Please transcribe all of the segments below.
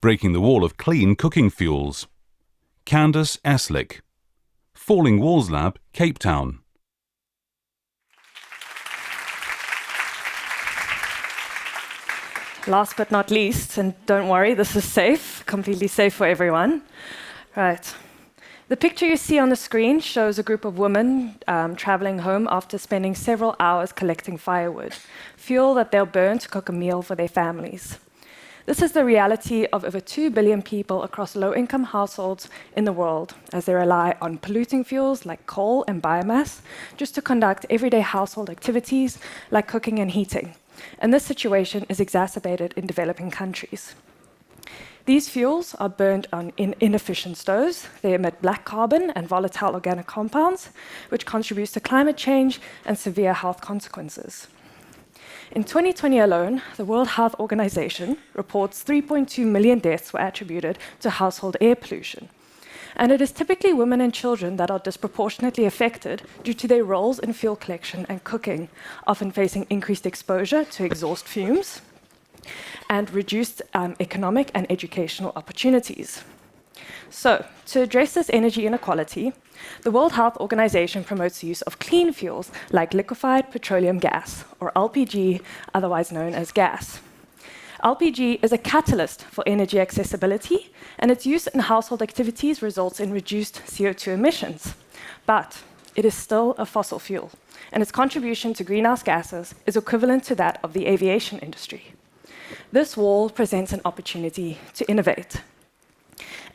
breaking the wall of clean cooking fuels. Candace, Eslick. Falling Walls Lab, Cape Town. Last but not least, and don't worry, this is safe, completely safe for everyone. Right. The picture you see on the screen shows a group of women traveling home after spending several hours collecting firewood, fuel that they'll burn to cook a meal for their families. This is the reality of over 2 billion people across low-income households in the world, as they rely on polluting fuels like coal and biomass just to conduct everyday household activities like cooking and heating. And this situation is exacerbated in developing countries. These fuels are burned on inefficient stoves. They emit black carbon and volatile organic compounds, which contributes to climate change and severe health consequences. In 2020 alone, the World Health Organization reports 3.2 million deaths were attributed to household air pollution. And it is typically women and children that are disproportionately affected due to their roles in fuel collection and cooking, often facing increased exposure to exhaust fumes and reduced economic and educational opportunities. So, to address this energy inequality, the World Health Organization promotes the use of clean fuels like liquefied petroleum gas, or LPG, otherwise known as gas. LPG is a catalyst for energy accessibility, and its use in household activities results in reduced CO2 emissions. But it is still a fossil fuel, and its contribution to greenhouse gases is equivalent to that of the aviation industry. This wall presents an opportunity to innovate.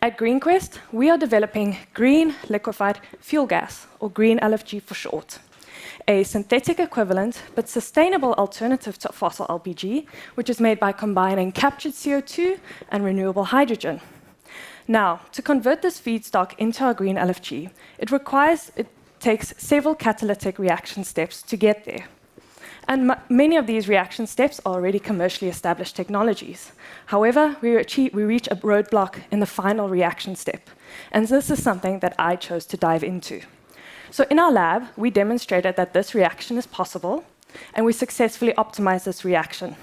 At GreenQuest, we are developing green liquefied fuel gas, or green LFG for short, a synthetic equivalent but sustainable alternative to fossil LPG, which is made by combining captured CO2 and renewable hydrogen. Now, to convert this feedstock into our green LFG, it takes several catalytic reaction steps to get there. And many of these reaction steps are already commercially established technologies. However, we reach a roadblock in the final reaction step, and this is something that I chose to dive into. So in our lab, we demonstrated that this reaction is possible, and we successfully optimized this reaction.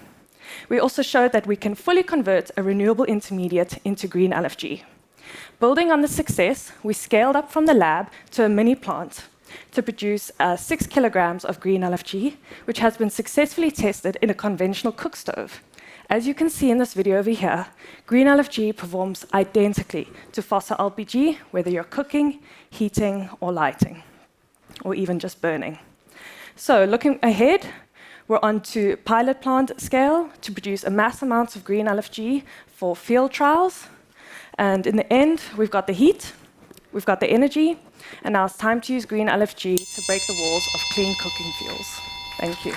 We also showed that we can fully convert a renewable intermediate into green LFG. Building on this success, we scaled up from the lab to a mini plant to produce 6 kilograms of green LFG, which has been successfully tested in a conventional cook stove. As you can see in this video over here, green LFG performs identically to fossil LPG, whether you're cooking, heating, or lighting, or even just burning. So looking ahead, we're on to pilot plant scale to produce a mass amount of green LFG for field trials. And in the end, we've got the heat, we've got the energy, and now it's time to use green LFG to break the walls of clean cooking fuels. Thank you.